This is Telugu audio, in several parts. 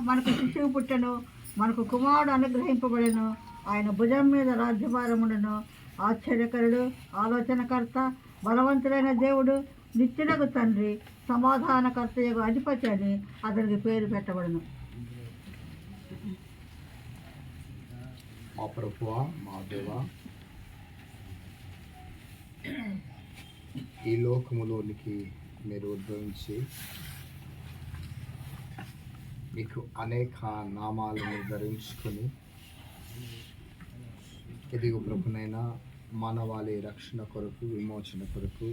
మనకు శిశువు పుట్టెను, మనకు కుమారుడు అనుగ్రహింపబడెను. ఆయన భుజం మీద రాజ్యభారముండును. ఆశ్చర్యకరుడు, ఆలోచనకర్త, బలవంతుడైన దేవుడు, నిత్యుడకు తండ్రి, సమాధానకర్తయగు అధిపతి అని అతనికి పేరు పెట్టబడును. మా ప్రభువా, మా దేవా, ఈ లోకములోనికి మీరు ఉద్భవించి మీకు అనేక నామాలను ధరించుకొని ఎదిగు ప్రభునైనా మానవాళి రక్షణ కొరకు, విమోచన కొరకు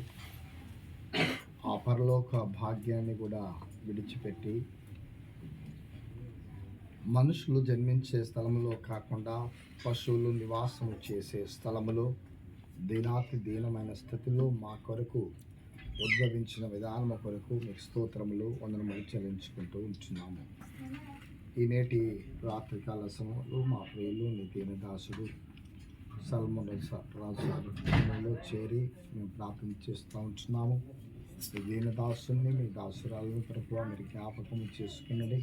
ఆ పరలోక భాగ్యాన్ని కూడా విడిచిపెట్టి మనుషులు జన్మించే స్థలంలో కాకుండా పశువులు నివాసం చేసే స్థలములో దీనాతి దీనమైన స్థితిలో మా కొరకు ఉద్భవించిన విధానము కొరకు మీకు స్తోత్రములు, వందనములు చెల్లించుకుంటూ ఉంటున్నాము. ఈ నేటి రాత్రికాల సమయంలో మా ప్రియులు నీ దీనదాసుడు సల్మన్ రాజులో చేరి మేము ప్రార్థన చేస్తూ ఉంటున్నాము. మీ దీనదాసుని, మీ దాసురాలను ప్రభువా మీరు జ్ఞాపకం చేసుకున్నది.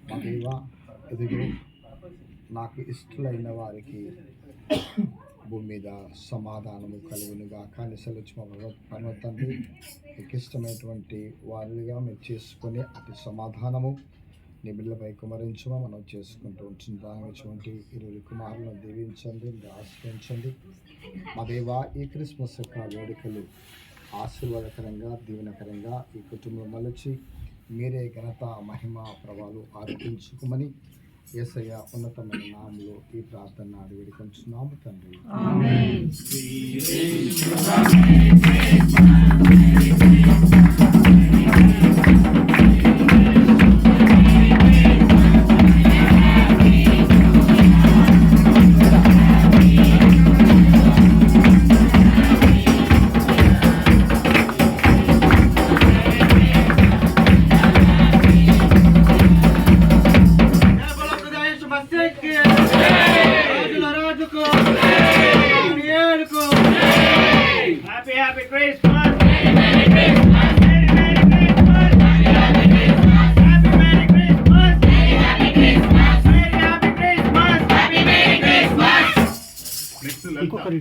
మా దేవా, ఎదుగు నాకు ఇష్టలైన వారికి భూమి మీద సమాధానము కలుగునుగా. కానీ సెలవు తండ్రి, మీకు ఇష్టమైనటువంటి వారిగా మీరు చేసుకొని అతి సమాధానము నీ బిడ్డలపై కుమరించమా మనం చేసుకుంటూ ఉంటున్నటువంటి 20 కుమారులను దీవించండి, ఆశ్రయించండి. మా దేవా, ఈ క్రిస్మస్ యొక్క వేడుకలు ఆశీర్వాదకరంగా, దీవెనకరంగా ఈ కుటుంబం మలచి మీరే ఘనత, మహిమ, ప్రభావాలు ఆరోపించుకోమని యేసయ్య ఉన్నతమైన నామములో ఈ ప్రార్థన అడిగి వేడుకొంచున్నాము తండ్రి. Happy Christmas! Merry Christmas! Merry Christmas! Happy Christmas! Happy Christmas! Happy Merry Christmas! ఇంకొకరి